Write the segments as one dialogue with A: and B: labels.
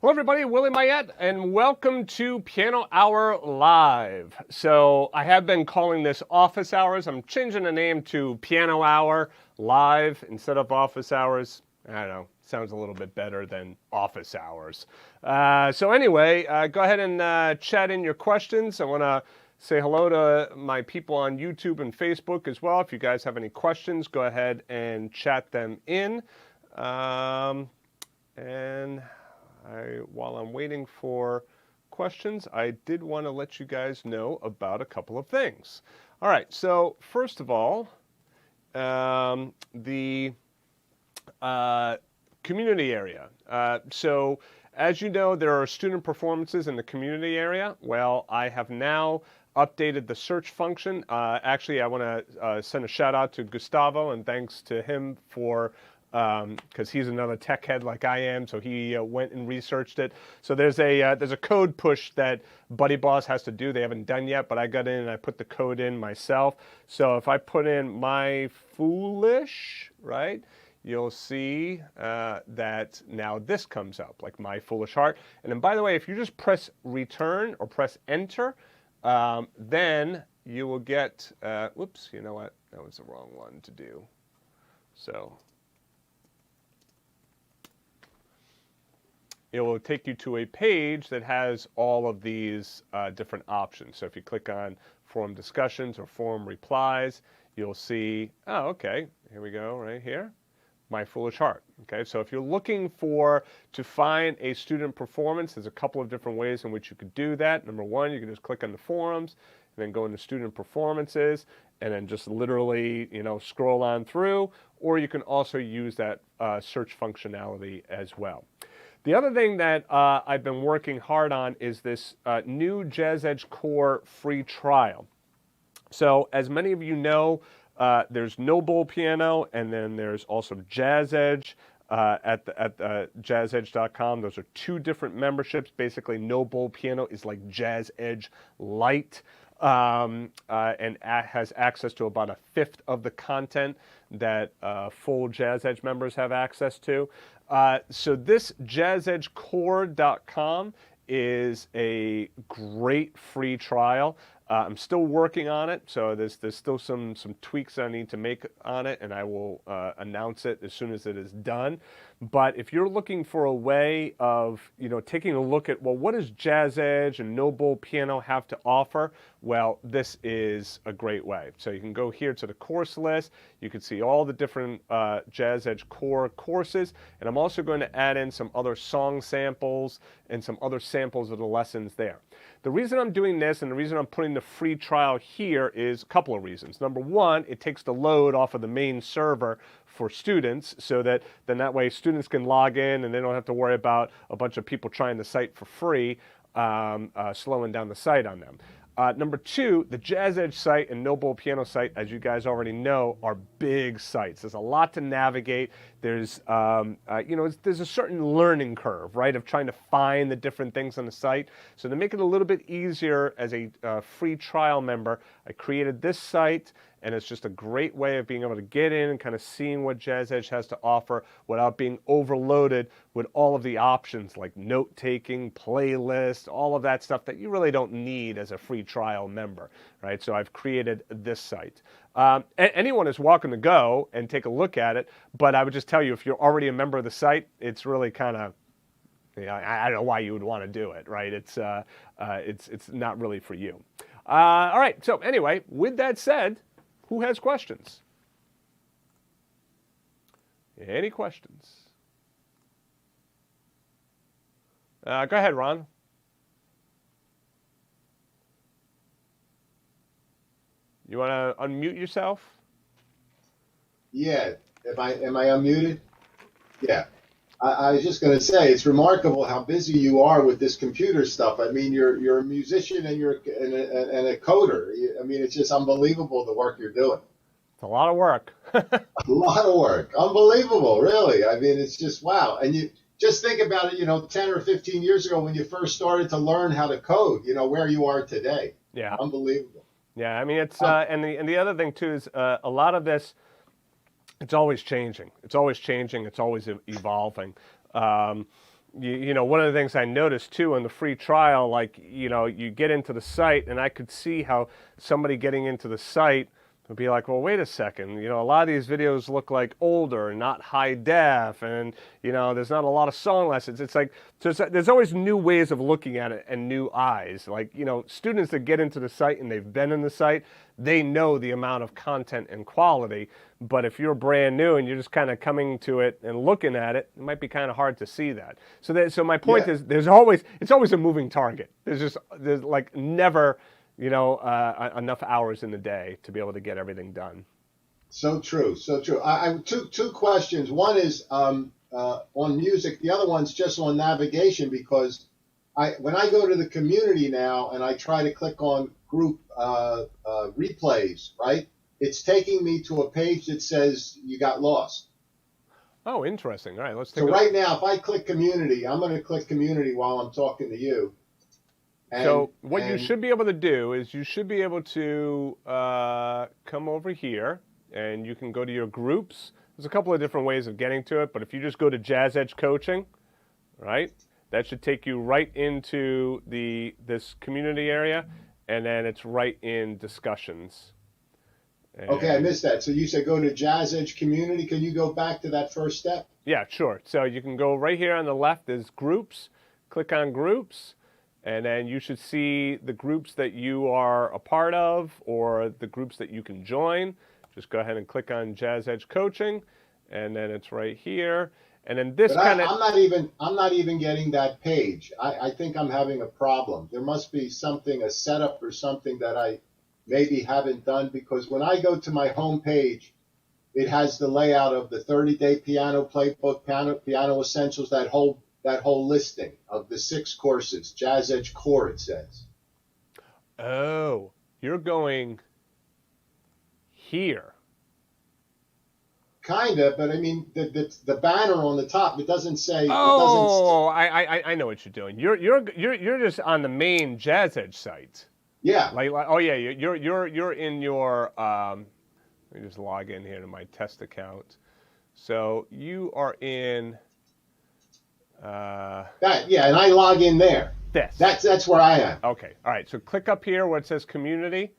A: Hello everybody, Willie Myette, and welcome to Piano Hour Live. So I have been calling this Office Hours. I'm changing the name to Piano Hour Live instead of Office Hours. I don't know, sounds a little bit better than Office Hours. So anyway, go ahead and chat in your questions. I want to say hello to my people on YouTube and Facebook as well. If you guys have any questions, go ahead and chat them in. While I'm waiting for questions, I did want to let you guys know about a couple of things. All right, so first of all, the community area. So as you know, there are student performances in the community area. Well, I have now updated the search function. Actually, I want to send a shout out to Gustavo, and thanks to him for because he's another tech head like I am, so he went and researched it. So there's a code push that Buddy Boss has to do. They haven't done yet, but I got in and I put the code in myself. So if I put in my foolish, right, you'll see that now this comes up, like my foolish heart. And then, by the way, if you just press return or press enter, then you will get, whoops, you know what? That was the wrong one to do. So it will take you to a page that has all of these different options. So if you click on forum discussions or forum replies, you'll see, oh, okay, here we go, right here, my foolish heart. Okay, so if you're looking to find a student performance, there's a couple of different ways in which you could do that. Number one, you can just click on the forums and then go into student performances and then just literally, scroll on through, or you can also use that search functionality as well. The other thing that I've been working hard on is this new Jazz Edge Core free trial. So as many of you know, there's No Bowl Piano, and then there's also Jazz Edge at jazzedge.com. Those are two different memberships. Basically, No Bowl Piano is like Jazz Edge Lite, and has access to about a fifth of the content that full Jazz Edge members have access to. So this jazzedgecore.com is a great free trial. I'm still working on it, so there's still some tweaks I need to make on it, and I will announce it as soon as it is done. But if you're looking for a way of taking a look at, well, what does Jazz Edge and No Bowl Piano have to offer? Well, this is a great way. So you can go here to the course list. You can see all the different Jazz Edge Core courses, and I'm also going to add in some other song samples and some other samples of the lessons there. The reason I'm doing this and the reason I'm putting the free trial here is a couple of reasons. Number one, it takes the load off of the main server for students, so that then that way students can log in and they don't have to worry about a bunch of people trying the site for free, slowing down the site on them. Number two, the Jazz Edge site and No Bowl Piano site, as you guys already know, are big sites. There's a lot to navigate. There's, there's a certain learning curve, right, of trying to find the different things on the site. So to make it a little bit easier as a free trial member, I created this site, and it's just a great way of being able to get in and kind of seeing what Jazz Edge has to offer without being overloaded with all of the options like note-taking, playlist, all of that stuff that you really don't need as a free trial member, right? So I've created this site. Anyone is welcome to go and take a look at it, but I would just tell you, if you're already a member of the site, it's really kind of, I don't know why you would want to do it, right? It's not really for you. All right, so anyway, with that said, who has questions? Any questions? Go ahead, Ron. You want to unmute yourself?
B: Yeah. Am I unmuted? Yeah. I was just going to say, it's remarkable how busy you are with this computer stuff. I mean, you're a musician and you're a coder. I mean, it's just unbelievable the work you're doing.
A: It's a lot of work.
B: A lot of work. Unbelievable, really. I mean, it's just wow. And you just think about it, 10 or 15 years ago when you first started to learn how to code, where you are today.
A: Yeah.
B: Unbelievable.
A: Yeah, I mean, it's and the other thing too is a lot of this. It's always changing. It's always changing. It's always evolving. you know, one of the things I noticed too on the free trial, like, you know, you get into the site and I could see how somebody getting into the site would be like, well, wait a second, you know, a lot of these videos look like older and not high def, and, you know, there's not a lot of song lessons. It's like, so there's always new ways of looking at it and new eyes. Like, you know, students that get into the site and they've been in the site, they know the amount of content and quality. But if you're brand new and you're just kind of coming to it and looking at it, it might be kind of hard to see that. So my point is, it's always a moving target. There's like never, you know, enough hours in the day to be able to get everything done.
B: So true, so true. I two questions. One is on music. The other one's just on navigation, because when I go to the community now and I try to click on group replays, right? It's taking me to a page that says you got lost.
A: Oh, interesting. All right, let's take
B: So right now, if I click community, I'm going to click community while I'm talking to you.
A: So what you should be able to do is you should be able to come over here, and you can go to your groups. There's a couple of different ways of getting to it, but if you just go to Jazz Edge Coaching, right, that should take you right into this community area, and then it's right in discussions.
B: Okay, I missed that. So you said go to Jazz Edge Community. Can you go back to that first step?
A: Yeah, sure. So you can go right here on the left. There's groups. Click on groups, and then you should see the groups that you are a part of or the groups that you can join. Just go ahead and click on Jazz Edge Coaching, and then it's right here. And then this kind of...
B: I'm not even getting that page. I think I'm having a problem. There must be a setup or something that I maybe haven't done, because when I go to my home page, it has the layout of the 30-day piano playbook, piano essentials, that whole listing of the 6 courses, Jazz Edge Core, it says.
A: Oh, you're going here.
B: Kind of, but I mean the banner on the top, it doesn't say.
A: Oh, I know what you're doing. You're just on the main Jazz Edge site.
B: Yeah.
A: Like oh yeah, you're in your let me just log in here to my test account. So you are in
B: and I log in there. That's where I am.
A: Okay. All right. So click up here where it says community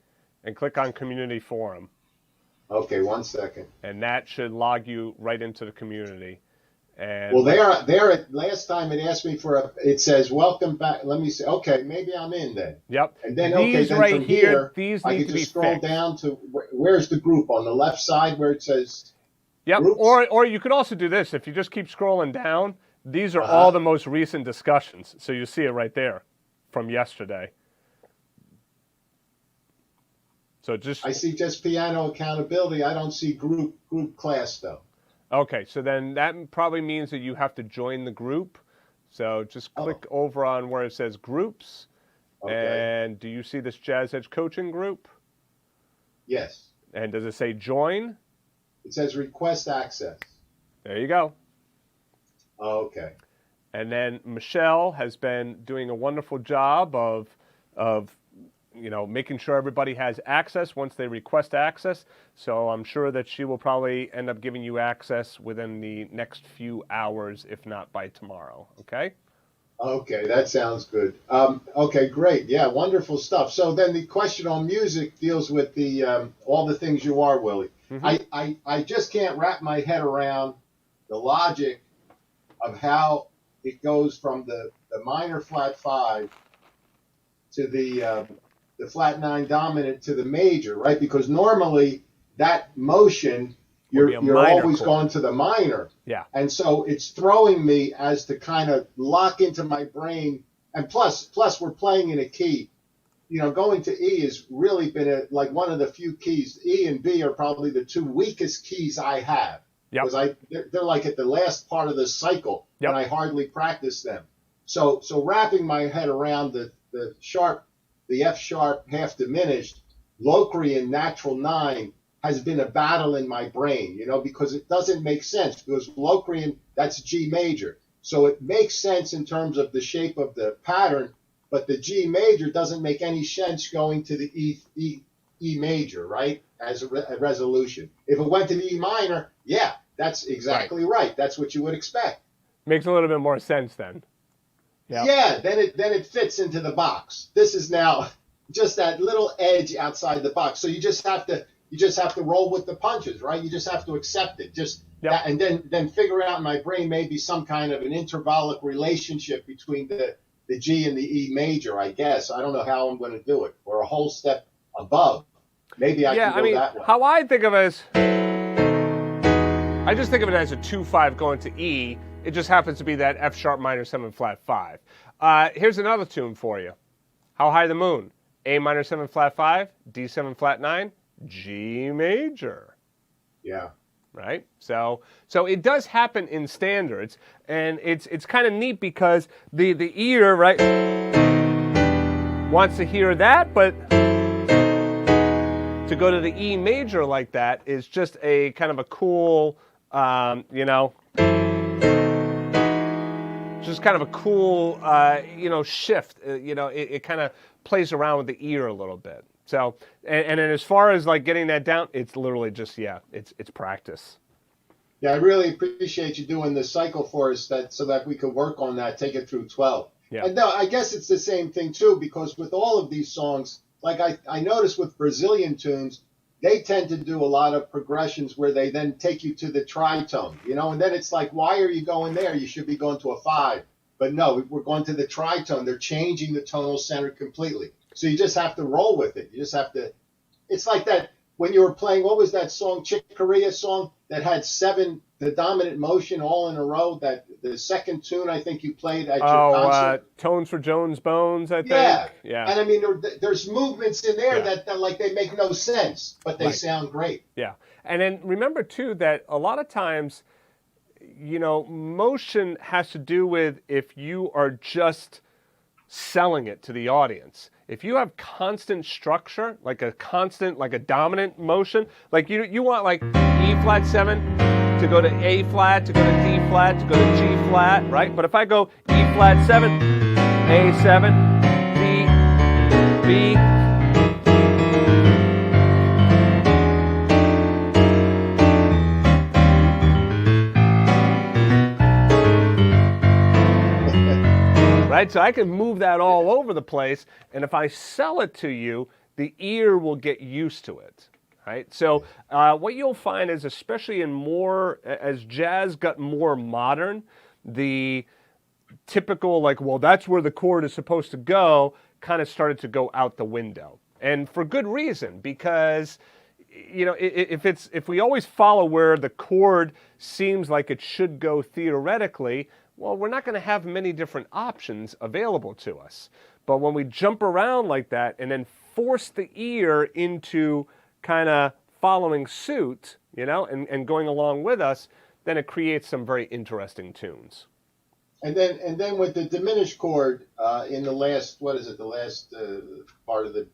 A: and click on community forum.
B: Okay, 1 second.
A: And that should log you right into the community. And
B: well, there. Last time it asked me it says welcome back. Let me see. Okay, maybe I'm in then.
A: Yep.
B: And then
A: these
B: then
A: right
B: from
A: here, these
B: I
A: need
B: can
A: to be
B: just scroll
A: fixed.
B: down to where's the group on the left side where it says.
A: Yep.
B: Groups?
A: Or you could also do this. If you just keep scrolling down, these are all the most recent discussions. So you see it right there from yesterday. So I
B: see just piano accountability. I don't see group class though.
A: Okay, so then that probably means that you have to join the group. So just click over on where it says groups. Okay. And do you see this Jazz Edge Coaching group?
B: Yes.
A: And does it say join?
B: It says request access.
A: There you go.
B: Okay.
A: And then Michelle has been doing a wonderful job of making sure everybody has access once they request access. So I'm sure that she will probably end up giving you access within the next few hours, if not by tomorrow. Okay?
B: Okay, that sounds good. Okay, great. Yeah, wonderful stuff. So then the question on music deals with the all the things you are, Willie. Mm-hmm. I just can't wrap my head around the logic of how it goes from the minor flat 5 to the flat 9 dominant to the major, right? Because normally that motion, you're always going to the minor.
A: Yeah.
B: And so it's throwing me as to kind of lock into my brain. And plus we're playing in a key. Going to E has really been like one of the few keys. E and B are probably the 2 weakest keys I have.
A: Yep.
B: Because they're like at the last part of the cycle, and I hardly practice them. So wrapping my head around the F sharp half diminished, Locrian natural 9 has been a battle in my brain, because it doesn't make sense, because Locrian, that's G major. So it makes sense in terms of the shape of the pattern, but the G major doesn't make any sense going to the E major, right, as a resolution. If it went to the E minor, yeah, that's exactly right. That's what you would expect.
A: Makes a little bit more sense then. Yep.
B: Yeah, then it fits into the box. This is now just that little edge outside the box. So you just have to roll with the punches, right? You just have to accept it. Just
A: Yep.
B: that, and then figure out in my brain maybe some kind of an intervallic relationship between the G and the E major, I guess. I don't know how I'm going to do it, or a whole step above. Maybe I can go that way.
A: How I think of it is, I just think of it as a 2-5 going to E. It just happens to be that F sharp minor 7 flat 5. Here's another tune for you. How High the Moon? A minor 7 flat 5, D7 flat 9, G major.
B: Yeah.
A: Right? So it does happen in standards, and it's kind of neat because the ear, right, wants to hear that, but to go to the E major like that is just a kind of a cool, just kind of a cool, shift. It kind of plays around with the ear a little bit. So, and then as far as like getting that down, it's literally just, it's practice.
B: Yeah, I really appreciate you doing this cycle for us so that we could work on that, take it through 12.
A: Yeah.
B: And no, I guess it's the same thing too, because with all of these songs, like I noticed with Brazilian tunes, they tend to do a lot of progressions where they then take you to the tritone, and then it's like, why are you going there? You should be going to a 5. But no, we're going to the tritone. They're changing the tonal center completely. So you just have to roll with it. You just have to. It's like that when you were playing. What was that song, Chick Corea song that had 7 the dominant motion all in a row? That the second tune I think you played at your concert.
A: Tones for Jones Bones, I think.
B: Yeah. And I mean, there's movements in there that like they make no sense, but they sound great.
A: Yeah, and then remember too that a lot of times, motion has to do with if you are just selling it to the audience. If you have constant structure, like a dominant motion, like you want like E flat 7 to go to A flat, to go to D flat, to go to G flat, right? But if I go E flat 7, A 7, B, right? So I can move that all over the place, and if I sell it to you, the ear will get used to it, right? So what you'll find is, especially as jazz got more modern, the typical that's where the chord is supposed to go kind of started to go out the window, and for good reason, because if we always follow where the chord seems like it should go theoretically, well, we're not going to have many different options available to us. But when we jump around like that and then force the ear into kind of following suit, and going along with us, then it creates some very interesting tunes.
B: And then with the diminished chord in the last, what is it? The last part of the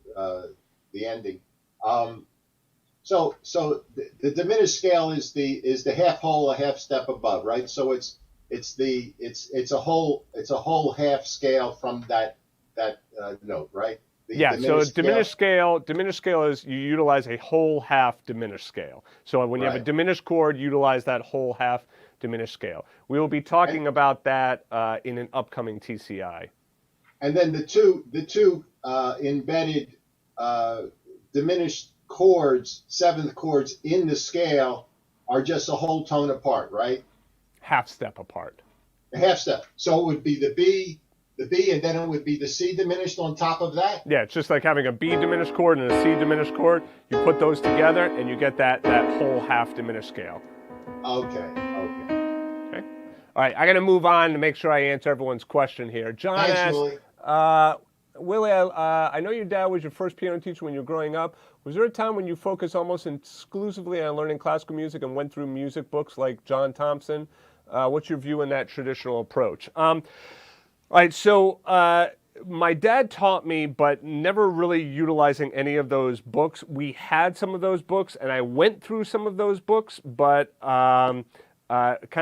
B: ending. So the diminished scale is the half whole, a half step above, right? So it's a whole half scale from that note, right?
A: So diminished scale is you utilize a whole half diminished scale. So when you have a diminished chord, utilize that whole half diminished scale. We will be talking about that in an upcoming TCI.
B: And then the two embedded diminished chords, seventh chords in the scale are just a whole tone apart, right?
A: Half step apart.
B: A half step. So it would be the B, and then it would be the C diminished on top of that?
A: Yeah, it's just like having a B diminished chord and a C diminished chord. You put those together and you get that whole half diminished scale.
B: Okay.
A: All right, I got to move on to make sure I answer everyone's question here. John asked, Willie, I know your dad was your first piano teacher when you were growing up. Was there a time when you focused almost exclusively on learning classical music and went through music books like John Thompson? What's your view on that traditional approach? All right, so my dad taught me, but never really utilizing any of those books. We had some of those books, and I went through some of those books, but kind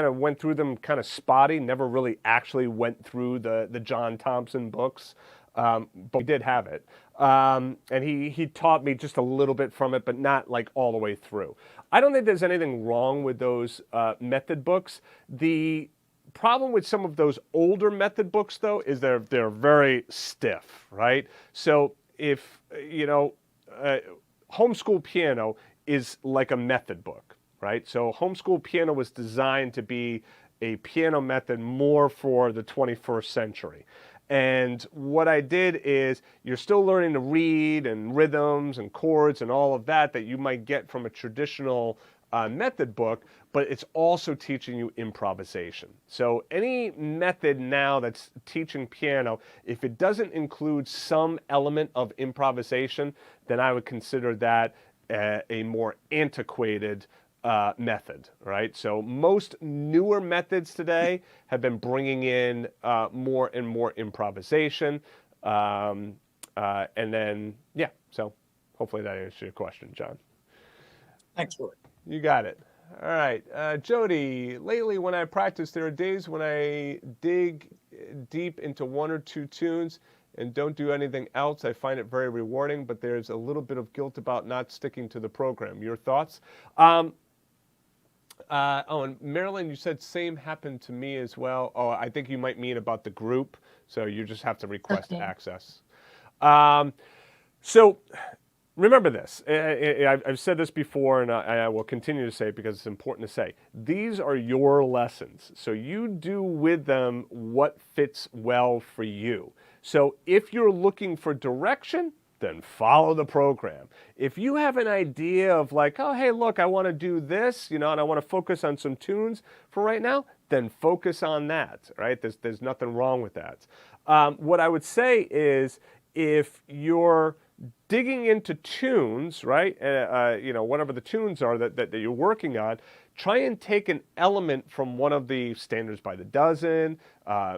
A: of went through them kind of spotty, never really actually went through the John Thompson books. But we did have it. And he taught me just a little bit from it, but not like all the way through. I don't think there's anything wrong with those method books. The problem with some of those older method books, though, is they're very stiff, right? So if, homeschool piano is like a method book, right? So homeschool piano was designed to be a piano method more for the 21st century. And what I did is you're still learning to read and rhythms and chords and all of that you might get from a traditional method book, but it's also teaching you improvisation. So any method now that's teaching piano, if it doesn't include some element of improvisation, then I would consider that a more antiquated method, right? So most newer methods today have been bringing in more and more improvisation. And then, yeah, so hopefully that answers your question, John.
C: Thanks, Willie.
A: You got it. All right. Jody, lately when I practice, there are days when I dig deep into one or two tunes and don't do anything else. I find it very rewarding, but there's a little bit of guilt about not sticking to the program. Your thoughts? And Marilyn, you said same happened to me as well. Oh, I think you might mean about the group, so you just have to request access. So remember this. I've said this before, and I will continue to say it because it's important to say. These are your lessons, so you do with them what fits well for you. So if you're looking for direction, then follow the program. If you have an idea of like, oh, hey, look, I want to do this, and I want to focus on some tunes for right now, then focus on that, right? There's nothing wrong with that. What I would say is if you're digging into tunes, right, whatever the tunes are that you're working on, try and take an element from one of the standards by the dozen,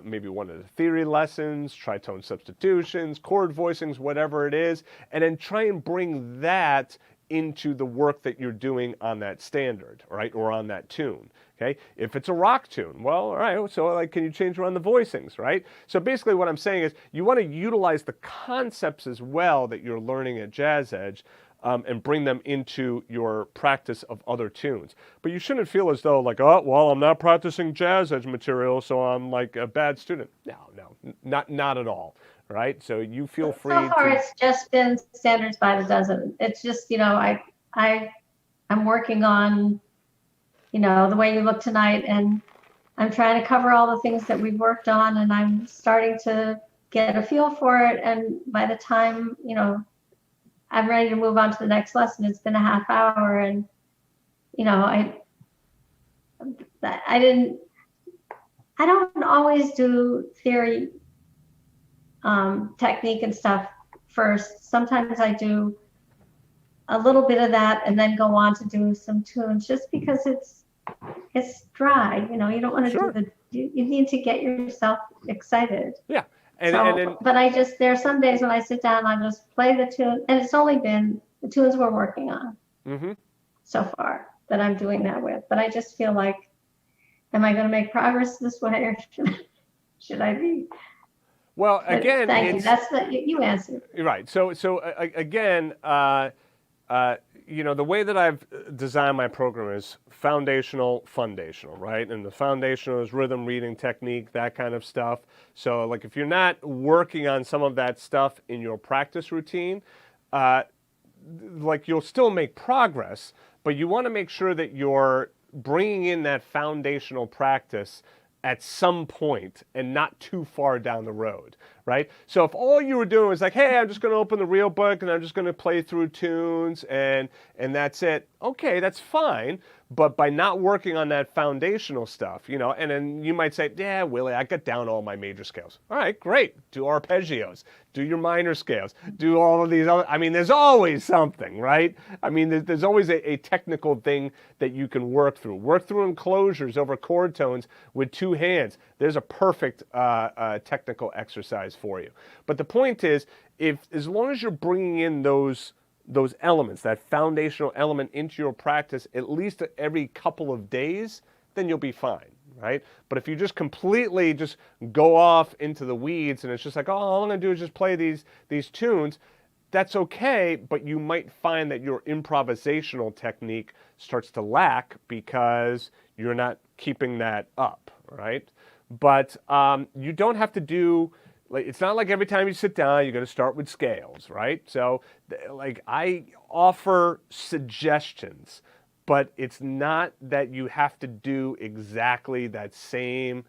A: maybe one of the theory lessons, tritone substitutions, chord voicings, whatever it is, and then try and bring that into the work that you're doing on that standard, right, or on that tune. Okay, if it's a rock tune, well, all right, so can you change around the voicings, right? So basically what I'm saying is you want to utilize the concepts as well that you're learning at Jazz Edge and bring them into your practice of other tunes. But you shouldn't feel as though like, oh, well, I'm not practicing Jazz Edge material, so I'm like a bad student. No, not at all, right? So you feel free
D: So far, it's just been standards by the dozen. It's just, I'm working on the way you look tonight, and I'm trying to cover all the things that we've worked on, and I'm starting to get a feel for it. And by the time, I'm ready to move on to the next lesson, it's been a half hour, and, I don't always do theory, technique and stuff first. Sometimes I do a little bit of that and then go on to do some tunes just because it's dry, you don't want to do you need to get yourself excited.
A: Yeah.
D: But there are some days when I sit down and I just play the tune, and it's only been the tunes we're working on so far that I'm doing that with. But I just feel like, am I going to make progress this way, or should I be?
A: Well, again,
D: thank you. That's you answered.
A: Right. So again, the way that I've designed my program is foundational, right? And the foundational is rhythm, reading, technique, that kind of stuff. So like if you're not working on some of that stuff in your practice routine, you'll still make progress, but you want to make sure that you're bringing in that foundational practice at some point and not too far down the road, right? So if all you were doing was like, hey, I'm just going to open the real book and I'm just going to play through tunes and that's it, okay, that's fine. But by not working on that foundational stuff, and then you might say, yeah, Willie, I got down all my major scales. All right, great. Do arpeggios. Do your minor scales. Do all of these other, there's always something, right? There's always a technical thing that you can work through. Work through enclosures over chord tones with two hands. There's a perfect technical exercise for you. But the point is, as long as you're bringing in those elements, that foundational element into your practice at least every couple of days, then you'll be fine, right? But if you just completely just go off into the weeds and it's just like, oh, all I'm going to do is just play these tunes, that's okay, but you might find that your improvisational technique starts to lack because you're not keeping that up, right? But you don't have to do, like, it's not like every time you sit down, you're going to start with scales, right? So, like, I offer suggestions, but it's not that you have to do exactly that same,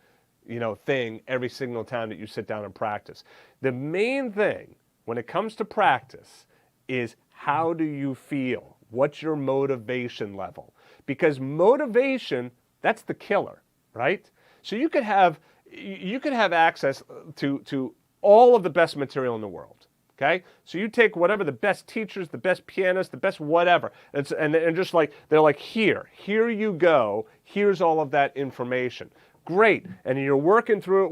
A: thing every single time that you sit down and practice. The main thing when it comes to practice is, how do you feel? What's your motivation level? Because motivation, that's the killer, right? So you could have access to all of the best material in the world. Okay, so you take whatever the best teachers, the best pianists, the best whatever, and just like they're like, here you go. Here's all of that information. Great, and you're working through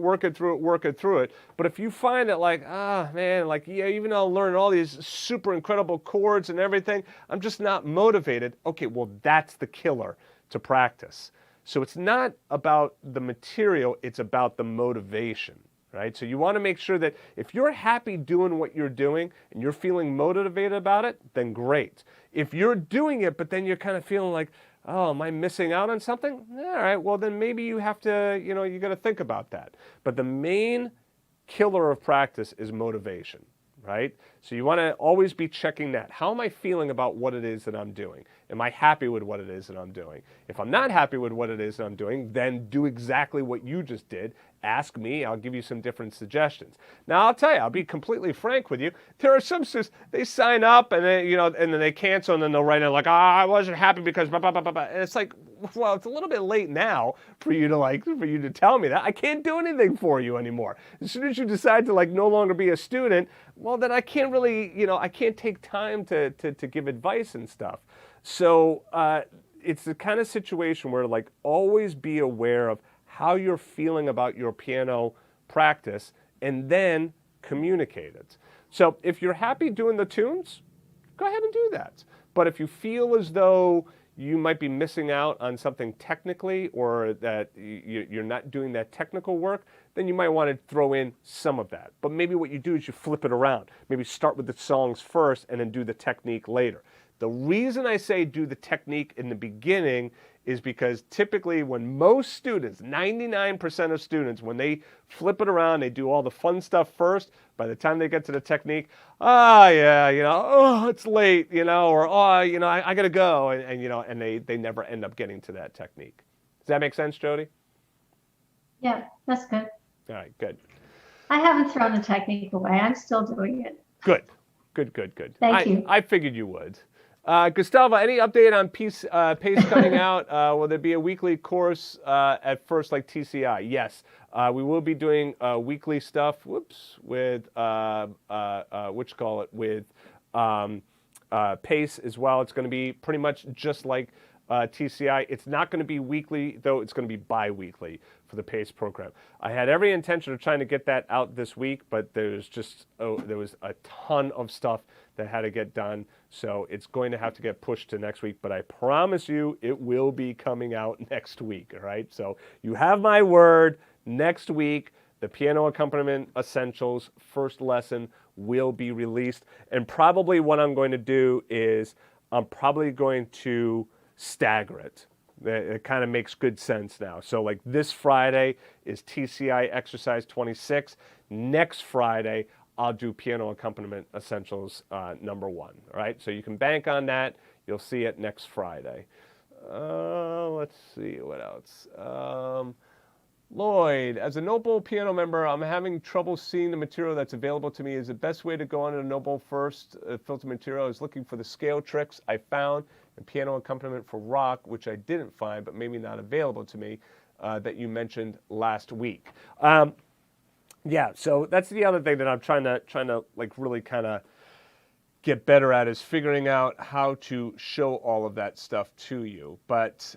A: it. But if you find that, like, man, like, yeah, even though I'm learning all these super incredible chords and everything, I'm just not motivated. Okay, well, that's the killer to practice. So it's not about the material, it's about the motivation, right? So you want to make sure that if you're happy doing what you're doing and you're feeling motivated about it, then great. If you're doing it, but then you're kind of feeling like, oh, am I missing out on something? All right, well, then maybe you have to, you got to think about that. But the main killer of practice is motivation, right? So you want to always be checking that. How am I feeling about what it is that I'm doing? Am I happy with what it is that I'm doing? If I'm not happy with what it is that I'm doing, then do exactly what you just did. Ask me, I'll give you some different suggestions. Now, I'll tell you, I'll be completely frank with you. There are some students, they sign up and then, and then they cancel, and then they'll write in like, I wasn't happy because blah, blah, blah, blah, blah. And it's like, well, it's a little bit late now for you to tell me that. I can't do anything for you anymore. As soon as you decide to no longer be a student, well, then I can't really, I can't take time to give advice and stuff. So it's the kind of situation where always be aware of how you're feeling about your piano practice and then communicate it. So if you're happy doing the tunes, go ahead and do that. But if you feel as though you might be missing out on something technically, or that you're not doing that technical work, then you might want to throw in some of that. But maybe what you do is you flip it around. Maybe start with the songs first and then do the technique later. The reason I say do the technique in the beginning is because typically when most students, 99% of students, when they flip it around, they do all the fun stuff first. By the time they get to the technique, it's late, or I gotta go, and they never end up getting to that technique. Does that make sense, Jody?
D: Yeah, that's good.
A: All right, good.
D: I haven't thrown the technique away. I'm still doing it.
A: Good.
D: Thank you.
A: I figured you would. Gustavo, any update on Pace coming out? Will there be a weekly course at first like TCI? Yes. We will be doing weekly stuff, with Pace as well. It's going to be pretty much just like TCI. It's not going to be weekly, though. It's going to be bi-weekly for the PACE program. I had every intention of trying to get that out this week, but there was a ton of stuff that had to get done, so it's going to have to get pushed to next week, but I promise you it will be coming out next week, all right? So you have my word, next week, the Piano Accompaniment Essentials first lesson will be released, and probably what I'm going to do is I'm probably going to stagger it. It kind of makes good sense now. So like this Friday is TCI Exercise 26. Next Friday, I'll do Piano Accompaniment Essentials number 1. All right, so you can bank on that. You'll see it next Friday. Let's see, what else? Lloyd, as a Noble piano member, I'm having trouble seeing the material that's available to me. Is the best way to go on a Noble first filter material is looking for the scale tricks I found and piano accompaniment for rock, which I didn't find, but maybe not available to me, that you mentioned last week. Yeah, so that's the other thing that I'm trying to like really kind of get better at, is figuring out how to show all of that stuff to you. But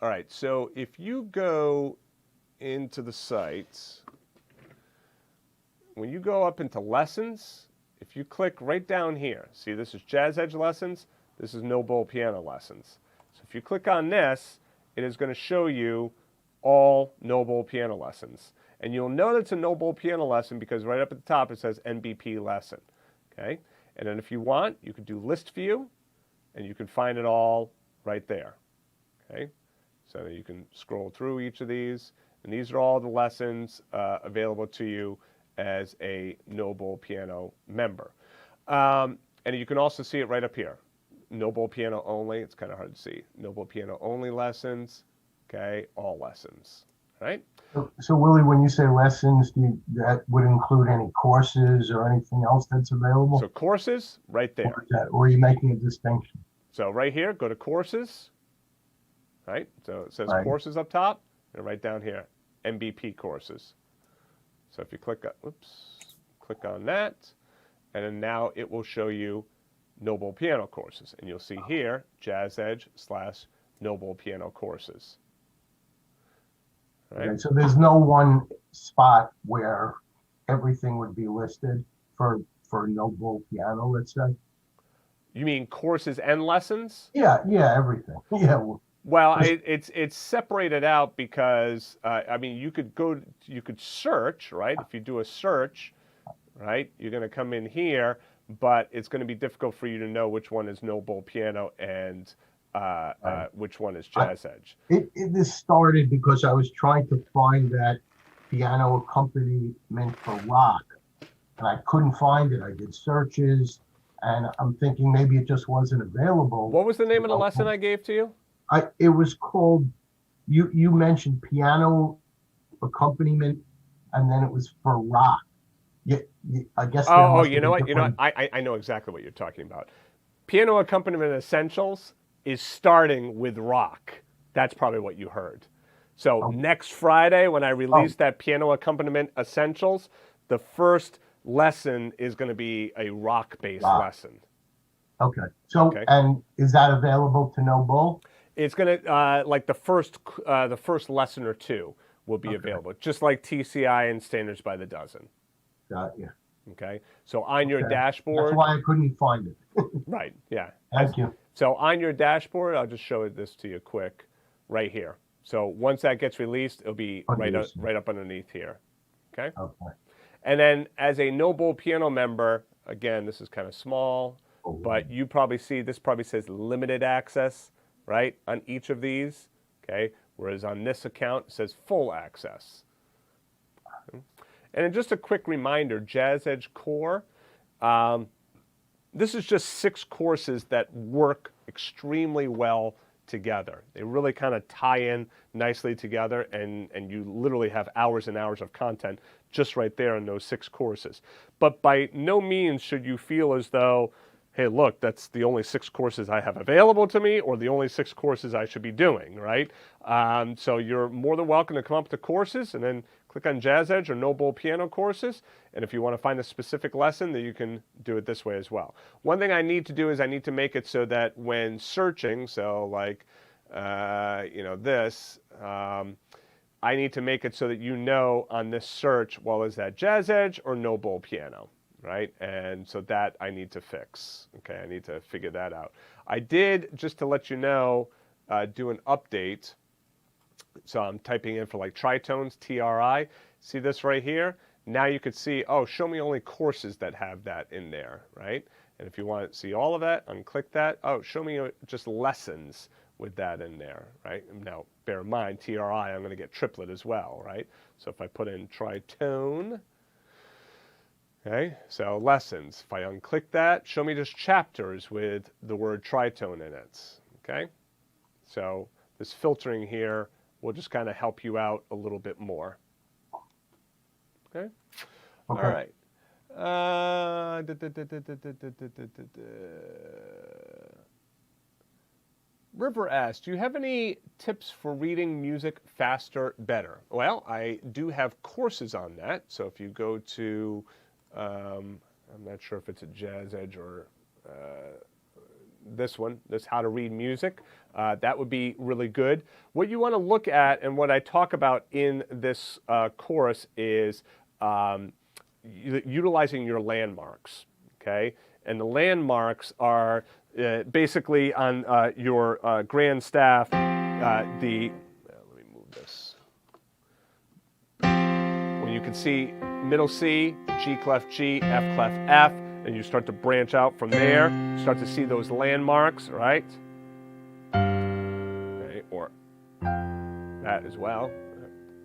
A: all right, so if you go into the site, when you go up into lessons, if you click right down here, see this is Jazz Edge Lessons, this is Noble Piano Lessons. So if you click on this, it is going to show you all Noble Piano Lessons. And you'll know that it's a Noble Piano Lesson because right up at the top it says NBP Lesson. Okay? And then if you want, you could do List View, and you can find it all right there. Okay? So you can scroll through each of these And these are all the lessons available to you as a Noble Piano member. And you can also see it right up here. Noble Piano only. It's kind of hard to see. Noble Piano only lessons. Okay, all lessons. Right?
E: So Willie, when you say lessons, that would include any courses or anything else that's available?
A: So courses, right there.
E: Or are you making a distinction?
A: So right here, go to courses. Right? So it says
E: Right.
A: courses up top, and right down here, MBP courses. So if you click on that, and then now it will show you Noble Piano courses. And you'll see here, Jazz Edge / Noble Piano courses. Right?
E: Okay, so there's no one spot where everything would be listed for Noble Piano, let's say?
A: You mean courses and lessons?
E: Yeah, everything. Yeah.
A: Well, it's separated out because, I mean, you could search, right? If you do a search, right, you're going to come in here, but it's going to be difficult for you to know which one is Noble Piano and which one is Jazz Edge.
E: This started because I was trying to find that piano accompaniment for rock, and I couldn't find it. I did searches, and I'm thinking maybe it just wasn't available.
A: What was the name of the lesson I gave to you?
E: It was called, you mentioned piano accompaniment, and then it was for rock. Yeah, I guess.
A: Oh, you know what? I know exactly what you're talking about. Piano accompaniment essentials is starting with rock. That's probably what you heard. So next Friday, when I release that piano accompaniment essentials, the first lesson is going to be a rock-based lesson.
E: Okay. So, and is that available to Noble?
A: It's going to like the first lesson or two will be available, just like TCI and Standards by the Dozen.
E: Got you.
A: Okay. So on your dashboard.
E: That's why I couldn't find it.
A: Right. Yeah.
E: Thank you.
A: So on your dashboard, I'll just show this to you quick, right here. So once that gets released, it'll be right up underneath here. Okay.
E: Okay.
A: And then as a Noble Piano member, again, this is kind of small, but you probably see this probably says limited access, right, on each of these. Okay. Whereas on this account, it says full access. Okay. And then just a quick reminder, Jazz Edge Core. This is just 6 courses that work extremely well together. They really kind of tie in nicely together, and you literally have hours and hours of content just right there in those 6 courses. But by no means should you feel as though, hey, look, that's the only 6 courses I have available to me or the only 6 courses I should be doing, right? So you're more than welcome to come up to courses and then click on Jazz Edge or Noble Piano courses. And if you want to find a specific lesson, then you can do it this way as well. One thing I need to do is I need to make it so that when searching, so like, this, I need to make it so that you know on this search, well, is that Jazz Edge or Noble Piano, right? And so that I need to fix. Okay, I need to figure that out. I did, just to let you know, do an update. So I'm typing in for like tritones, TRI. See this right here? Now you could see, oh, show me only courses that have that in there, right? And if you want to see all of that, unclick that. Oh, show me just lessons with that in there, right? Now, bear in mind, TRI, I'm going to get triplet as well, right? So if I put in tritone, okay, so lessons. If I unclick that, show me just chapters with the word tritone in it, okay? So this filtering here will just kind of help you out a little bit more. Okay? All right. River asked, do you have any tips for reading music faster, better? Well, I do have courses on that. So if you go to, I'm not sure if it's a Jazz Edge or this one, this How to Read Music, that would be really good. What you want to look at, and what I talk about in this course, is utilizing your landmarks, okay? And the landmarks are basically on your grand staff, let me move this. When you can see middle C, G clef G, F clef F, and you start to branch out from there, start to see those landmarks, right? Okay, or that as well.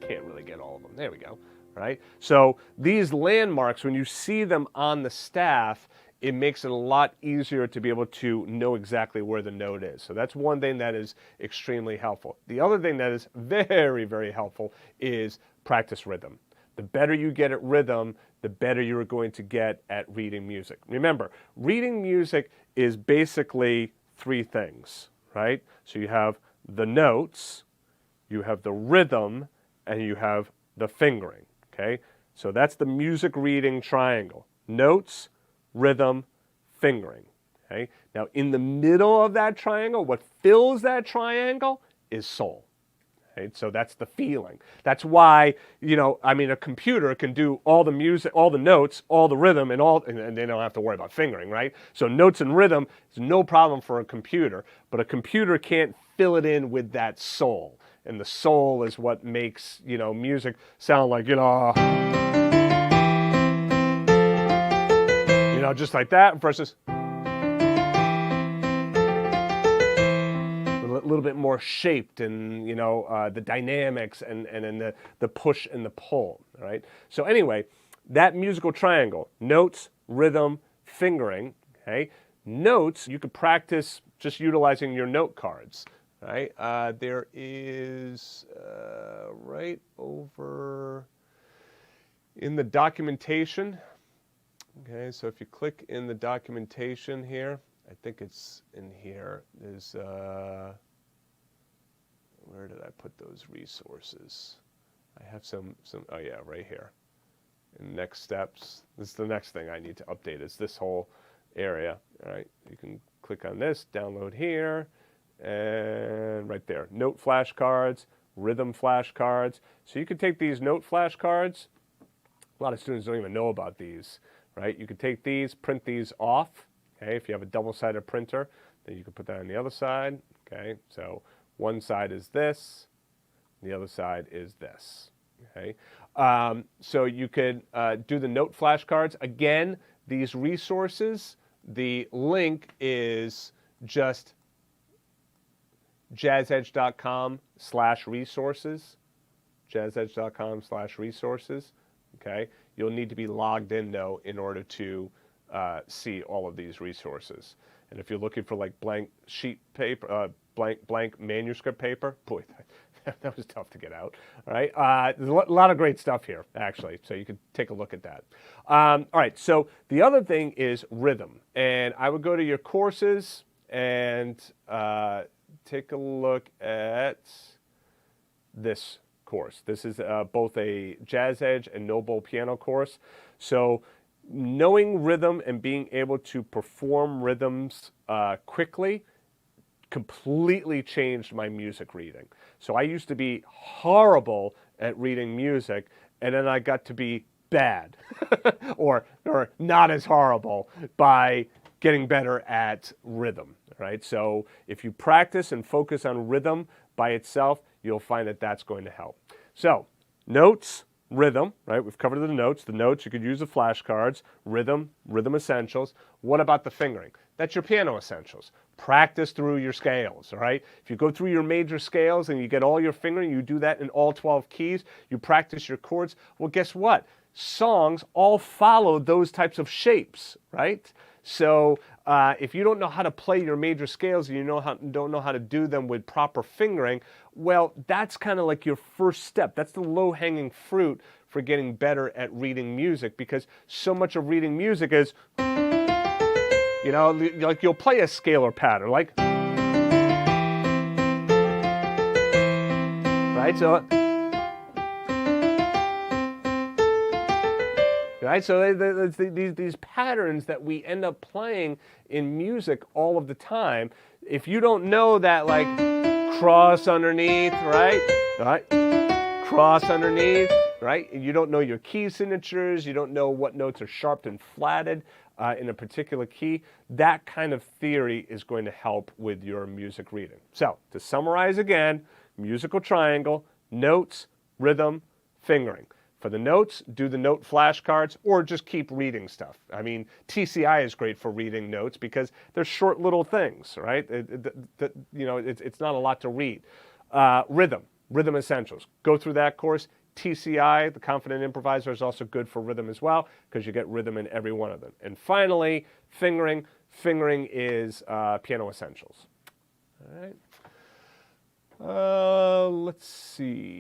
A: can't really get all of them. There we go, right? So these landmarks, when you see them on the staff, it makes it a lot easier to be able to know exactly where the note is. So that's one thing that is extremely helpful. The other thing that is very, very helpful is practice rhythm. The better you get at rhythm, the better you're going to get at reading music. Remember, reading music is basically three things, right? So you have the notes, you have the rhythm, and you have the fingering, okay? So that's the music reading triangle. Notes, rhythm, fingering, okay? Now, in the middle of that triangle, what fills that triangle is soul. Right? So that's the feeling. That's why, a computer can do all the music, all the notes, all the rhythm, and they don't have to worry about fingering, right? So notes and rhythm is no problem for a computer, but a computer can't fill it in with that soul. And the soul is what makes, music sound like, just like that versus a little bit more shaped and, the dynamics and the push and the pull, right? So anyway, that musical triangle, notes, rhythm, fingering, okay? Notes, you could practice just utilizing your note cards, right? There is right over in the documentation. Okay, so if you click in the documentation here, I think it's in here. There's, where did I put those resources? I have some, oh yeah, right here. And next steps, this is the next thing I need to update is this whole area, all right? You can click on this, download here, and right there. Note flashcards, rhythm flashcards. So you can take these note flashcards. A lot of students don't even know about these, right? You can take these, print these off, okay? If you have a double-sided printer, then you can put that on the other side, okay? So one side is this, the other side is this, okay? So you could do the note flashcards. Again, these resources, the link is just jazzedge.com/resources, jazzedge.com/resources, okay? You'll need to be logged in, though, in order to see all of these resources. And if you're looking for like blank sheet paper, blank manuscript paper, boy, that was tough to get out. All right, there's a lot of great stuff here, actually, so you could take a look at that. All right, so the other thing is rhythm. And I would go to your courses and take a look at this course. This is both a Jazz Edge and No Bowl piano course. So knowing rhythm and being able to perform rhythms quickly completely changed my music reading. So I used to be horrible at reading music, and then I got to be bad or not as horrible by getting better at rhythm, right? So if you practice and focus on rhythm by itself, you'll find that that's going to help. So notes, rhythm, right? We've covered the notes. The notes, you could use the flashcards. Rhythm, rhythm essentials. What about the fingering? That's your piano essentials. Practice through your scales, all right? If you go through your major scales and you get all your fingering, you do that in all 12 keys, you practice your chords, well, guess what? Songs all follow those types of shapes, right? So if you don't know how to play your major scales and you don't know how to do them with proper fingering, well, that's kind of like your first step. That's the low-hanging fruit for getting better at reading music, because so much of reading music is, like you'll play a scalar pattern, like, right? So, right? So these patterns that we end up playing in music all of the time, if you don't know that, like, cross underneath, right? Right? Cross underneath, right? And you don't know your key signatures, you don't know what notes are sharped and flatted in a particular key, that kind of theory is going to help with your music reading. So, to summarize again, musical triangle, notes, rhythm, fingering. For the notes, do the note flashcards or just keep reading stuff. I mean, TCI is great for reading notes because they're short little things, right? It's not a lot to read. Rhythm. Rhythm Essentials. Go through that course. TCI, the Confident Improviser, is also good for rhythm as well because you get rhythm in every one of them. And finally, fingering. Fingering is Piano Essentials. All right. Let's see.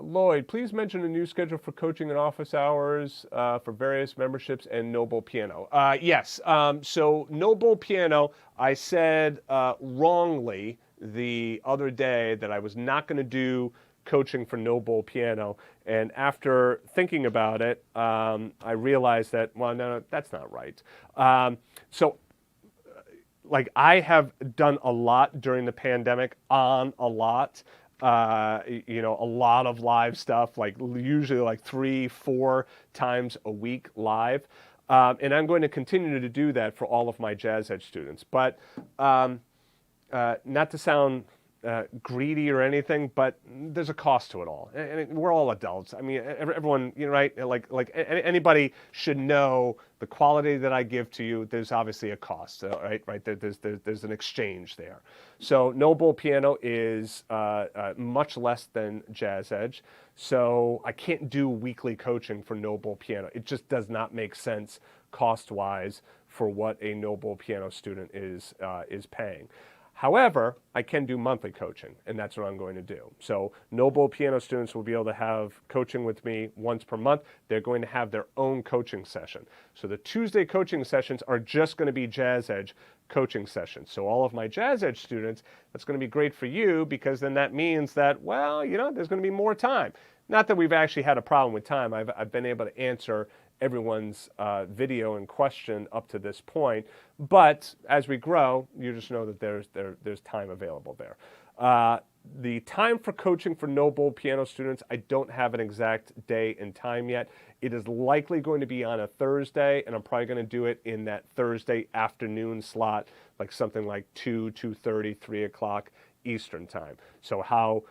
A: Lloyd, please mention a new schedule for coaching and office hours for various memberships and Noble Piano. Yes. So Noble Piano, I said wrongly the other day that I was not going to do coaching for Noble Piano. And after thinking about it, I realized that, well, no, that's not right. So like I have done a lot during the pandemic on a lot, a lot of live stuff, like usually like 3-4 times a week live. And I'm going to continue to do that for all of my Jazz Edge students. But not to sound greedy or anything, but there's a cost to it all. And we're all adults. I mean, everyone, right? Like anybody should know the quality that I give to you. There's obviously a cost, right? There's an exchange there. So Noble Piano is much less than Jazz Edge. So I can't do weekly coaching for Noble Piano. It just does not make sense cost-wise for what a Noble Piano student is paying. However, I can do monthly coaching, and that's what I'm going to do. So Noble Piano students will be able to have coaching with me once per month. They're going to have their own coaching session. So the Tuesday coaching sessions are just going to be Jazz Edge coaching sessions. So all of my Jazz Edge students, that's going to be great for you because then that means that, well, there's going to be more time. Not that we've actually had a problem with time. I've been able to answer everyone's video and question up to this point. But as we grow, you just know that there's time available there. The time for coaching for Noble Piano students, I don't have an exact day and time yet. It is likely going to be on a Thursday, and I'm probably going to do it in that Thursday afternoon slot, like something like 2:30, 3 o'clock Eastern time. So how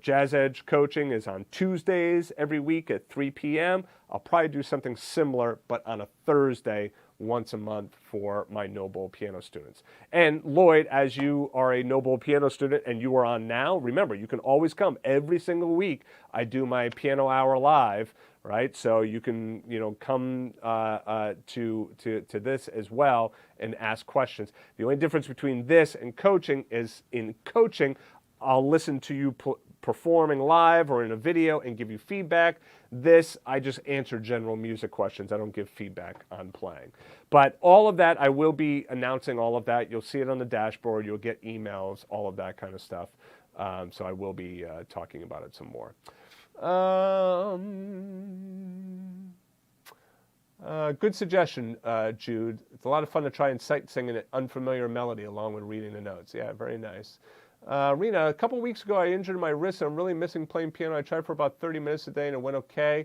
A: Jazz Edge coaching is on Tuesdays every week at 3 p.m. I'll probably do something similar, but on a Thursday once a month for my Noble Piano students. And Lloyd, as you are a Noble Piano student and you are on now, remember, you can always come every single week. I do my piano hour live, right? So you can, come to this as well and ask questions. The only difference between this and coaching is in coaching, I'll listen to you performing live or in a video and give you feedback. This, I just answer general music questions. I don't give feedback on playing. But all of that, I will be announcing all of that. You'll see it on the dashboard. You'll get emails, all of that kind of stuff. So I will be talking about it some more. Good suggestion, Jude. It's a lot of fun to try and sight sing an unfamiliar melody along with reading the notes. Yeah, very nice. Rena, a couple weeks ago I injured my wrist. I'm really missing playing piano. I tried for about 30 minutes a day and it went okay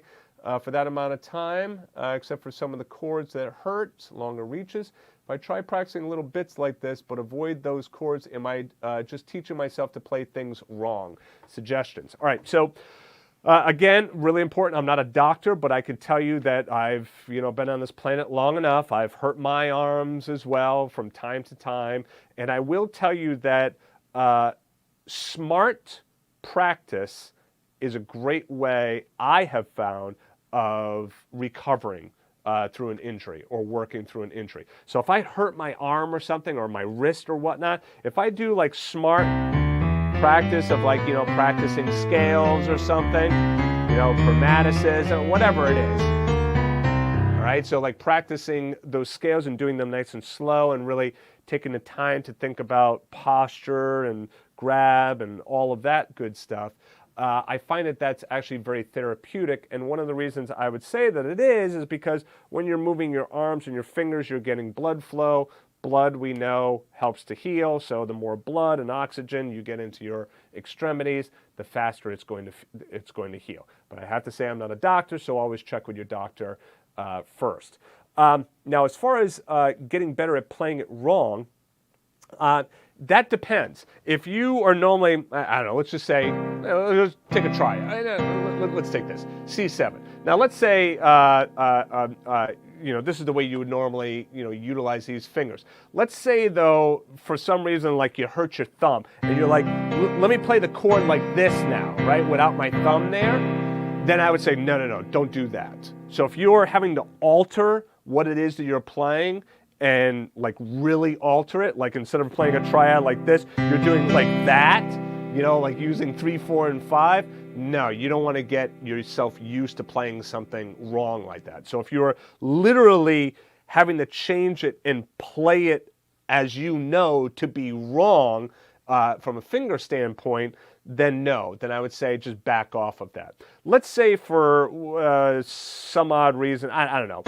A: for that amount of time, except for some of the chords that hurt, longer reaches. If I try practicing little bits like this but avoid those chords, am I just teaching myself to play things wrong? Suggestions. All right, so again, really important. I'm not a doctor, but I can tell you that I've been on this planet long enough. I've hurt my arms as well from time to time. And I will tell you that smart practice is a great way, I have found, of recovering through an injury or working through an injury. So if I hurt my arm or something or my wrist or whatnot, if I do like smart practice of practicing scales or something, chromaticism, whatever it is. All right, so like practicing those scales and doing them nice and slow and really taking the time to think about posture and grab and all of that good stuff. I find that that's actually very therapeutic, and one of the reasons I would say that it is because when you're moving your arms and your fingers, you're getting blood flow. Blood, we know, helps to heal, so the more blood and oxygen you get into your extremities, the faster it's going to heal. But I have to say I'm not a doctor, so always check with your doctor first. Now, as far as getting better at playing it wrong, that depends. If you are normally, I don't know, let's just say, let's take a try. Let's take this, C7. Now, let's say this is the way you would normally, utilize these fingers. Let's say though, for some reason, like you hurt your thumb and you're like, let me play the chord like this now, right? Without my thumb there, then I would say, no, don't do that. So if you're having to alter what it is that you're playing and like really alter it, like instead of playing a triad like this, you're doing like that, like using 3, 4, and 5, no, you don't want to get yourself used to playing something wrong like that. So if you're literally having to change it and play it as you know to be wrong from a finger standpoint, then no, then I would say just back off of that. Let's say for some odd reason, I don't know,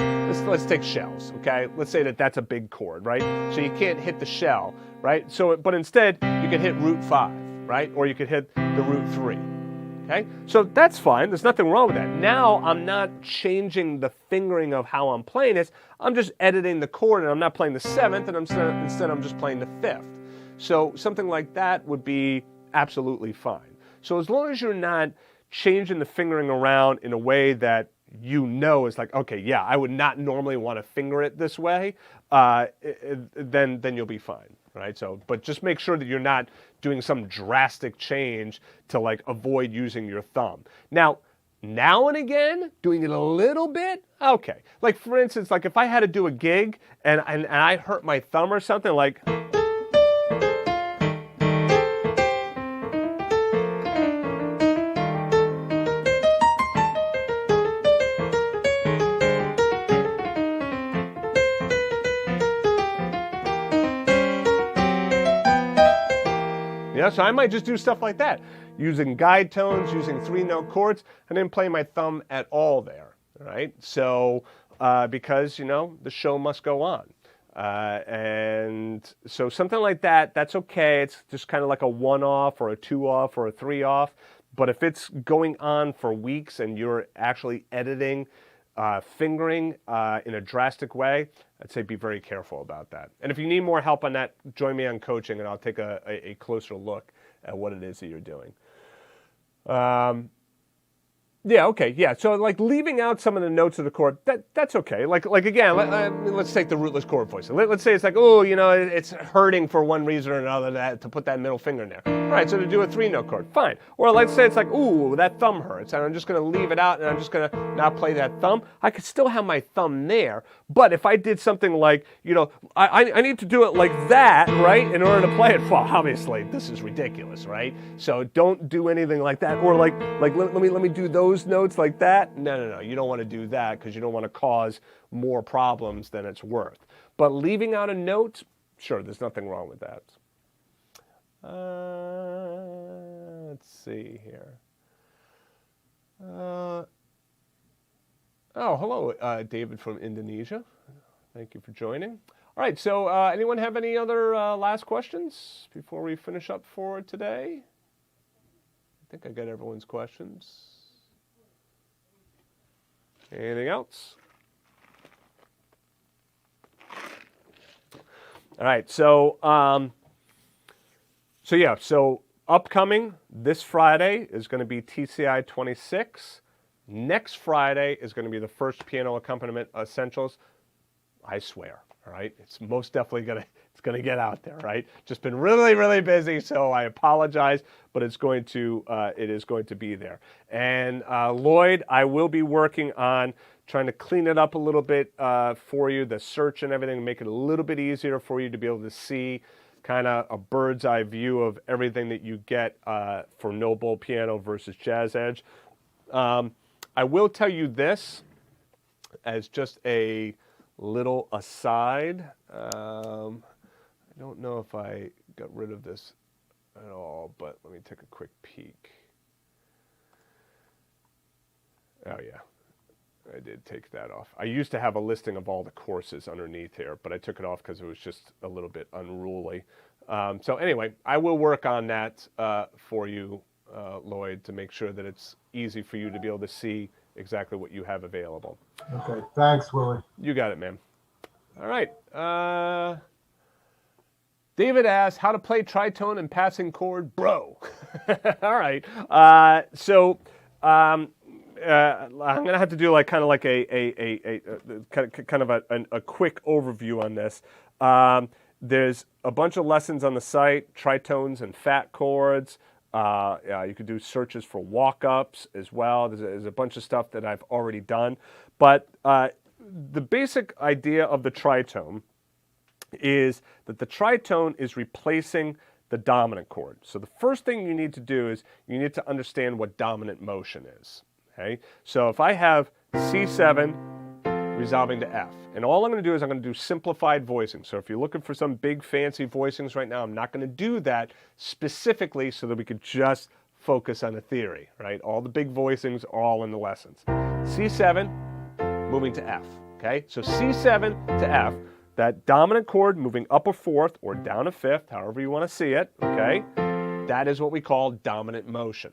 A: let's take shells, okay? Let's say that that's a big chord, right? So you can't hit the shell, right? So, but instead you can hit root 5, right? Or you could hit the root 3. Okay, so that's fine. There's nothing wrong with that. Now I'm not changing the fingering of how I'm playing this. I'm just editing the chord, and I'm not playing the 7th, and instead I'm just playing the 5th. So something like that would be absolutely fine. So as long as you're not changing the fingering around in a way that is like, okay, yeah, I would not normally want to finger it this way, then you'll be fine. Right? So, but just make sure that you're not doing some drastic change to like avoid using your thumb. Now and again, doing it a little bit, okay. Like for instance, like if I had to do a gig and I hurt my thumb or something, like so I might just do stuff like that, using guide tones, using 3-note chords, and then play my thumb at all there, right? So, because, the show must go on. And so something like that, that's okay. It's just kind of like a 1-off or a 2-off or a 3-off. But if it's going on for weeks and you're actually editing, fingering in a drastic way, I'd say be very careful about that. And if you need more help on that, join me on coaching and I'll take a closer look at what it is that you're doing. Yeah, okay, yeah. So like leaving out some of the notes of the chord, that's okay. Like again, let's take the rootless chord voice. Let's say it's like, it's hurting for one reason or another to put that middle finger in there. All right, so to do a 3-note chord, fine. Or let's say it's like, that thumb hurts, and I'm just going to leave it out, and I'm just going to not play that thumb. I could still have my thumb there, but if I did something like, I need to do it like that, right, in order to play it, well, obviously, this is ridiculous, right? So don't do anything like that. Or like let me do those notes like that. No, you don't want to do that because you don't want to cause more problems than it's worth. But leaving out a note, sure, there's nothing wrong with that. Let's see here. Hello, David from Indonesia. Thank you for joining. All right, so anyone have any other last questions before we finish up for today? I think I got everyone's questions. Anything else? All right, so upcoming this Friday is going to be TCI 26. Next Friday is going to be the first piano accompaniment essentials. I swear, all right? It's most definitely going to get out there, right? Just been really, really busy, so I apologize, but it is going to be there. And Lloyd, I will be working on trying to clean it up a little bit for you, the search and everything, make it a little bit easier for you to be able to see kind of a bird's eye view of everything that you get for no bowl piano versus jazz edge. I will tell you this as just a little aside. I don't know if I got rid of this at all, but let me take a quick peek. Oh yeah, I did take that off. I used to have a listing of all the courses underneath here, but I took it off because it was just a little bit unruly. So anyway, I will work on that for you, Lloyd, to make sure that it's easy for you to be able to see exactly what you have available.
E: Okay, thanks, Willie.
A: You got it, man. All right. David asks, how to play tritone and passing chord, bro. All right. I'm gonna have to do like kind of like a quick overview on this. There's a bunch of lessons on the site, tritones and fat chords. You could do searches for walk-ups as well. There's a bunch of stuff that I've already done. But the basic idea of the tritone is that the tritone is replacing the dominant chord. So the first thing you need to do is you need to understand what dominant motion is. Okay? So if I have C7 resolving to F, and all I'm going to do is I'm going to do simplified voicing. So if you're looking for some big fancy voicings right now, I'm not going to do that specifically so that we could just focus on the theory, right? All the big voicings are all in the lessons. C7 moving to F, okay? So C7 to F, that dominant chord moving up a fourth or down a fifth, however you want to see it, okay? That is what we call dominant motion.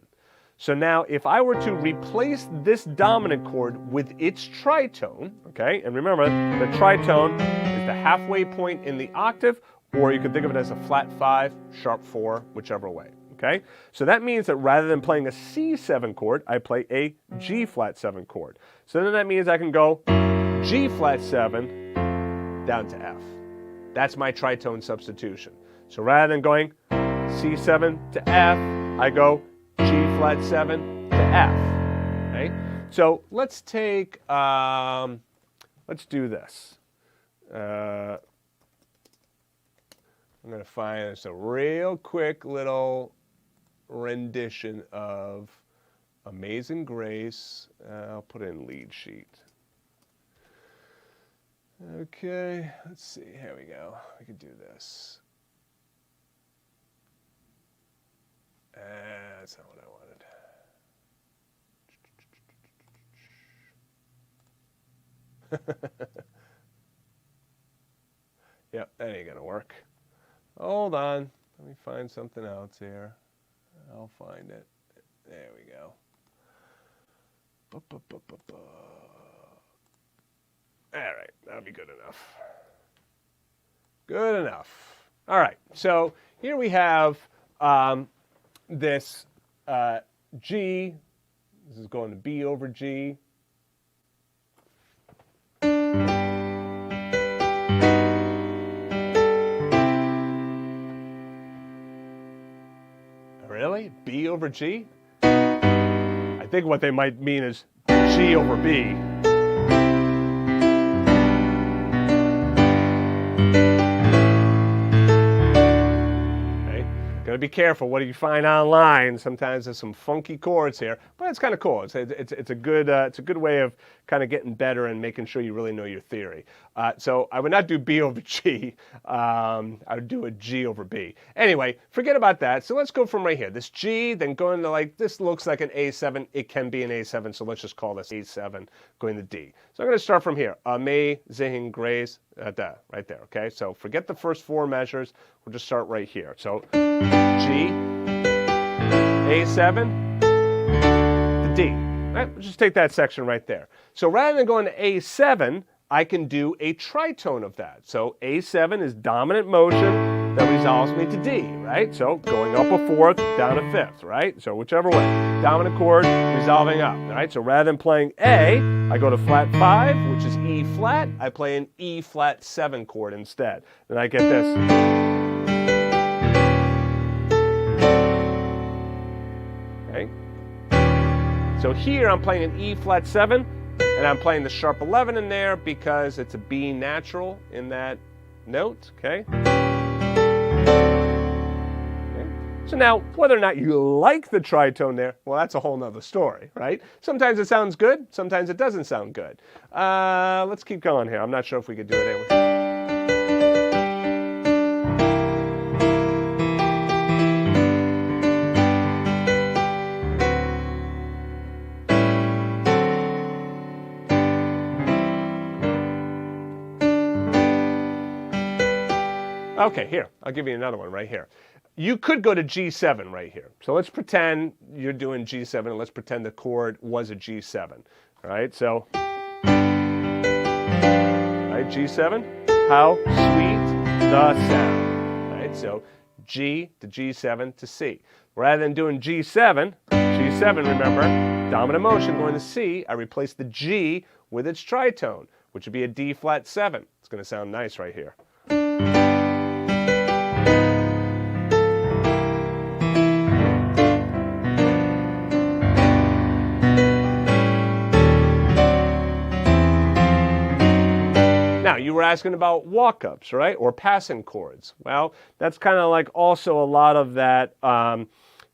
A: So now if I were to replace this dominant chord with its tritone, okay, and remember the tritone is the halfway point in the octave, or you could think of it as a flat 5, sharp 4, whichever way, okay? So that means that rather than playing a C7 chord, I play a G flat 7 chord. So then that means I can go G flat 7 down to F. That's my tritone substitution. So rather than going C7 to F, I go G flat 7 to F. Okay? So let's take, let's do this. I'm going to find just a real quick little rendition of Amazing Grace. I'll put it in lead sheet. Okay, let's see. Here we go. We can do this. That's not what I wanted. Yep, that ain't gonna work. Hold on. Let me find something else here. I'll find it. There we go. All right, that'll be good enough. Good enough. All right, so here we have this G. This is going to B over G. Really? B over G? I think what they might mean is G over B. Gotta be careful. What do you find online? Sometimes there's some funky chords here, but it's kind of cool. It's a good way of kind of getting better and making sure you really know your theory. So I would not do B over G. I would do a G over B. Anyway, forget about that. So let's go from right here. This G, then going to like, this looks like an A7. It can be an A7, so let's just call this A7 going to D. So I'm going to start from here. Amazing Grace, right there, okay? So forget the first 4 measures. We'll just start right here. So G, A7, to D. Right? We'll just take that section right there. So rather than going to A7, I can do a tritone of that. So A7 is dominant motion that resolves me to D, right? So going up a fourth, down a fifth, right? So whichever way. Dominant chord, resolving up, right? So rather than playing A, I go to flat 5, which is E flat. I play an E flat 7 chord instead. Then I get this. Okay. So here I'm playing an E flat 7, and I'm playing the sharp 11 in there because it's a B natural in that note, okay? So now, whether or not you like the tritone there, well, that's a whole nother story, right? Sometimes it sounds good, sometimes it doesn't sound good. Let's keep going here. I'm not sure if we could do it anyway. Okay, here, I'll give you another one right here. You could go to G7 right here. So let's pretend you're doing G7, and let's pretend the chord was a G7. All right, so, all right, G7, how sweet the sound. All right, so G to G7 to C. Rather than doing G7, remember, dominant motion going to C, I replace the G with its tritone, which would be a D flat 7. It's going to sound nice right here. Now, you were asking about walk-ups, right? Or passing chords. Well, that's kind of like also a lot of that.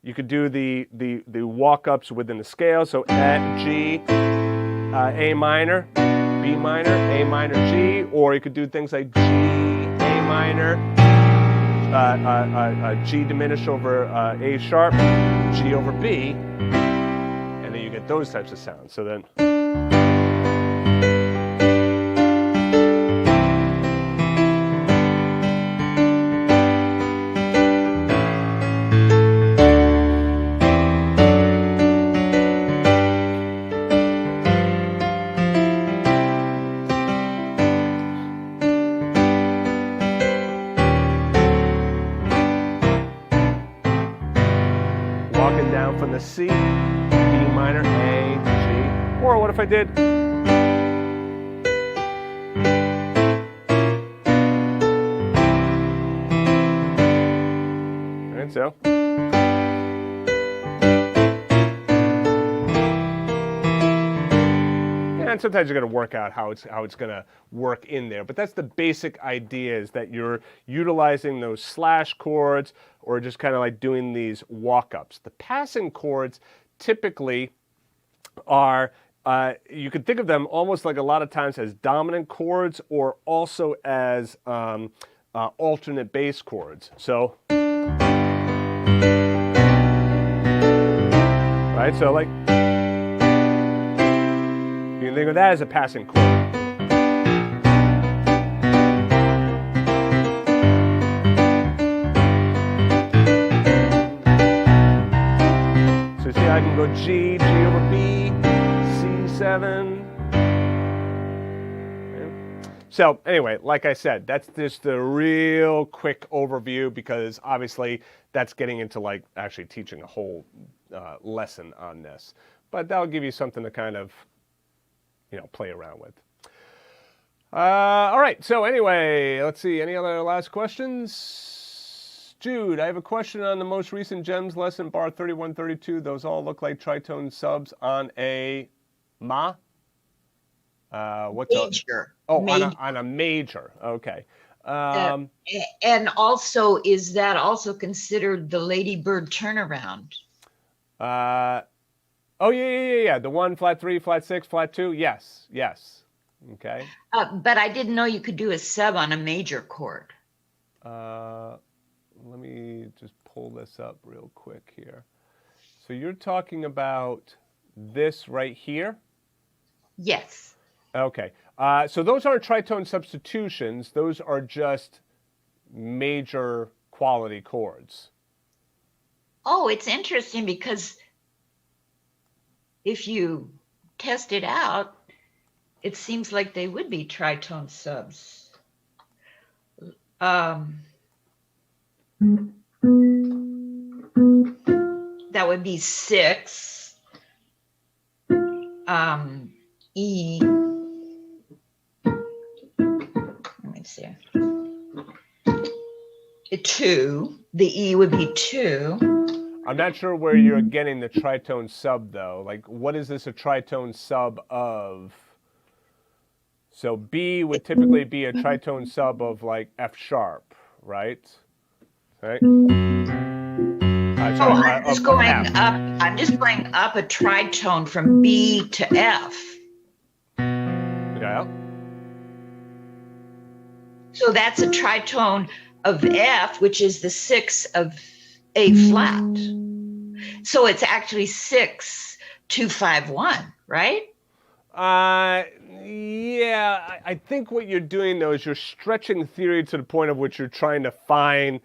A: You could do the walk-ups within the scale. So at G, A minor, B minor, A minor, G. Or you could do things like G, A minor, G diminished over A sharp, G over B. And then you get those types of sounds. So then... walking down from the C, B minor, A, G. Or what if I did? And so. And sometimes you're going to work out how it's going to work in there. But that's the basic idea, is that you're utilizing those slash chords or just kind of like doing these walk-ups. The passing chords typically are, you could think of them almost like a lot of times as dominant chords or also as alternate bass chords. So, right, so like, you can think of that as a passing chord. So see, I can go G, G over B, C7. So anyway, like I said, that's just a real quick overview, because obviously that's getting into like actually teaching a whole lesson on this. But that'll give you something to kind of, play around with. All right, so anyway, let's see, any other last questions? Jude, I have a question on the most recent GEMS lesson, bar 3132. Those all look like tritone subs on a Ma? What's
C: Major.
A: Oh,
C: Major.
A: on a major, okay.
C: And also, is that also considered the Lady Bird turnaround?
A: Oh, yeah. The 1, flat 3, flat 6, flat 2. Yes. Okay.
C: But I didn't know you could do a sub on a major chord.
A: Let me just pull this up real quick here. So you're talking about this right here?
C: Yes.
A: Okay. So those aren't tritone substitutions. Those are just major quality chords.
C: Oh, it's interesting, because if you test it out, it seems like they would be tritone subs. That would be 6, E. Let me see. 2. The E would be 2.
A: I'm not sure where you're getting the tritone sub, though. Like, what is this a tritone sub of? So B would typically be a tritone sub of, like, F sharp, right? Right?
C: I'm just going up. I'm just going up a tritone from B to F.
A: Yeah.
C: So that's a tritone of F, which is the 6 of A flat. So it's actually 6, 2, 5, 1, right?
A: Yeah. I think what you're doing, though, is you're stretching theory to the point of which you're trying to find,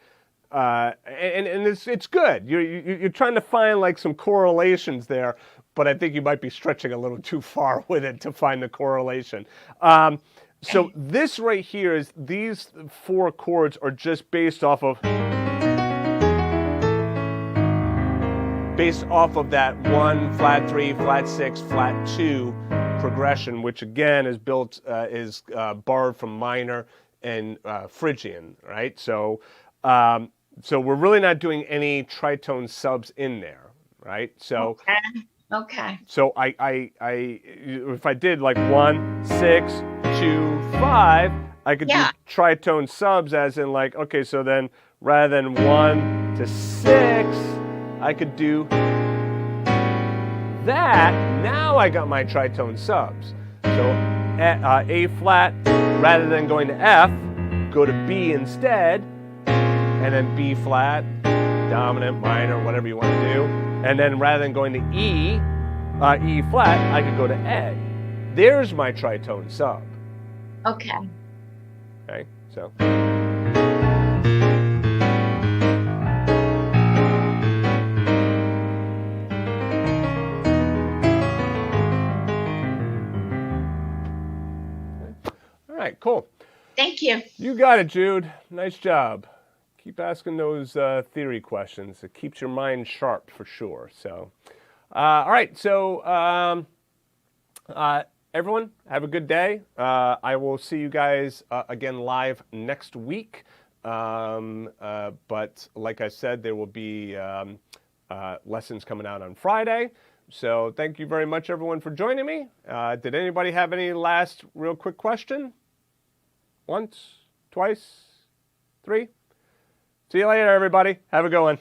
A: and it's good. You're trying to find like some correlations there, but I think you might be stretching a little too far with it to find the correlation. So this right here is, these 4 chords are just based off of based off of that 1, flat 3, flat 6, flat 2 progression, which again is built, borrowed from minor and Phrygian, right? So, so we're really not doing any tritone subs in there, right? So,
C: Okay.
A: so if I did like 1, 6, 2, 5, I could do tritone subs as in like, okay, so then rather than 1 to 6, I could do that. Now I got my tritone subs. So A flat, rather than going to F, go to B instead, and then B flat, dominant, minor, whatever you want to do. And then rather than going to E flat, I could go to A. There's my tritone sub.
C: Okay.
A: Okay, so. All right, cool.
C: Thank you.
A: You got it, Jude. Nice job. Keep asking those theory questions. It keeps your mind sharp for sure. So, all right. So, everyone, have a good day. I will see you guys again live next week. But like I said, there will be lessons coming out on Friday. So thank you very much, everyone, for joining me. Did anybody have any last real quick question? Once, twice, 3? See you later, everybody. Have a good one.